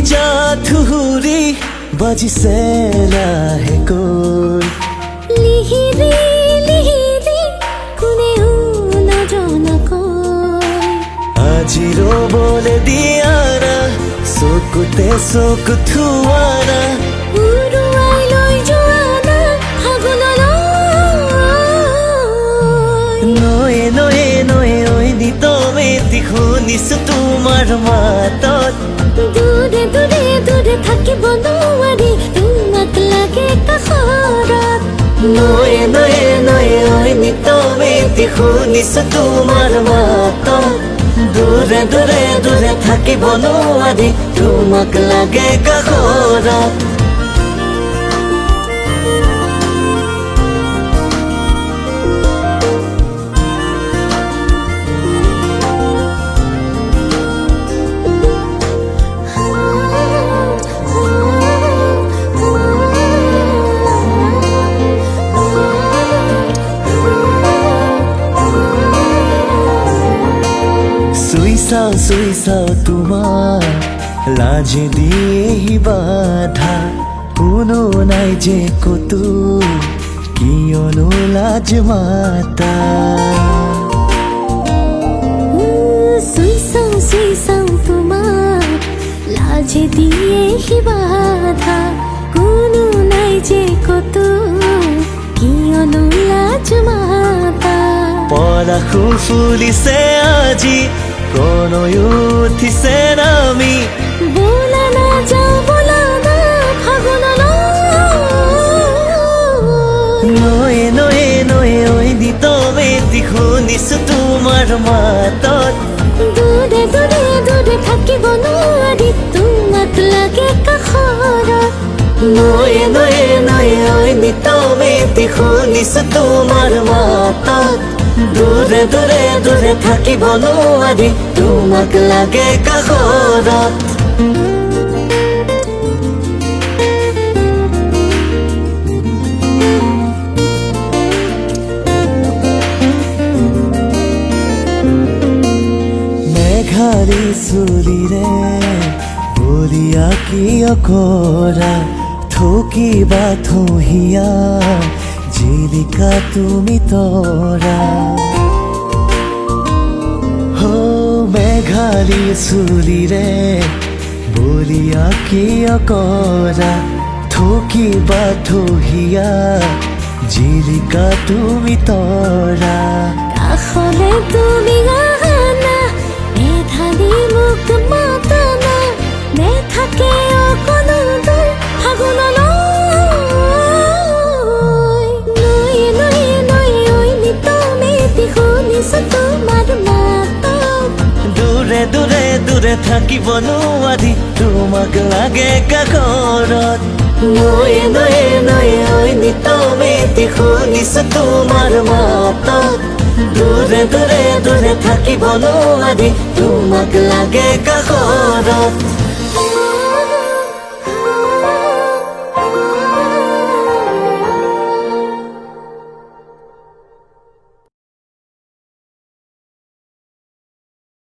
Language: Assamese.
जाथुरी बजिसे लाहेকৈ लिहिरी लिहिरी কোনেও নজনাকৈ আজি ৰ'বলে দিয়া না চকুতে চকু থোৱা না উৰুৱাই লৈ যোৱা না ফাগুনলৈ নয়ে নয়ে নয়ে ঐ নিতমেতি শুনিছো তোমাৰ মাতত দূৰে দূৰে দূৰে থাকিব নোৱাৰি তোমাক লাগে কাষৰত নয়ে নয়ে নয়ে ঐ নিতমেতি শুনিছো তোমাৰ মাতত দূৰে দূৰে দূৰে থাকিব নোৱাৰি তোমাক লাগে কাষৰত চুই চাও তোমাৰ লাজে দিয়েহি বাধা কোনো নাই যে কতো কিয়নো লাজ মাতা চুই চাও তোমাক লাজে দিয়েহি বাধা কোনো নাই যে কতো কিয়নো লাজ মাতা পলাশো ফুলিছে আজি প্ৰণয় উঠিছে নামি বোলা না যাও বোলা না ফাগুনলৈ নয়ে নয়ে নয়ে ঐ নিতমেতি শুনিছো তোমাৰ মাতত দূৰে দূৰে দূৰে থাকিব নোৱাৰি তোমাক লাগে কাষৰত নয়ে নয়ে নয়ে ঐ নিতমেতি শুনিছো তোমাৰ মাতত দূৰে দূৰে দূৰে থাকিব নোৱাৰি তোমাক লাগে কাষৰত মেঘাৰী চুলিৰে বলিয়া কিয় কৰা থকিবা থহিয়া জিলিকা তুমি তৰা মেঘালী চুলিৰে বলিয়া কিয় কৰা থকিবা থহিয়া জিলিকা তুমি তৰা কাষলে তুমি আহানা মেধালি মোক মাতানা নেথাকে অকণো দূৰ ফাগুনলৈ নয়ে নয়ে নয়ে ঐ নিতমেতি শুনিছো তোমাৰ মাতত দূৰে দূৰে দূৰে থাকিব নোৱাৰি তোমাক লাগে কাষৰত নয়ে নয়ে নয়ে ঐ নিতমেতি শুনিছো তোমাৰ মাতত দূৰে দূৰে দূৰে থাকিব নোৱাৰি তোমাক লাগে কাষৰত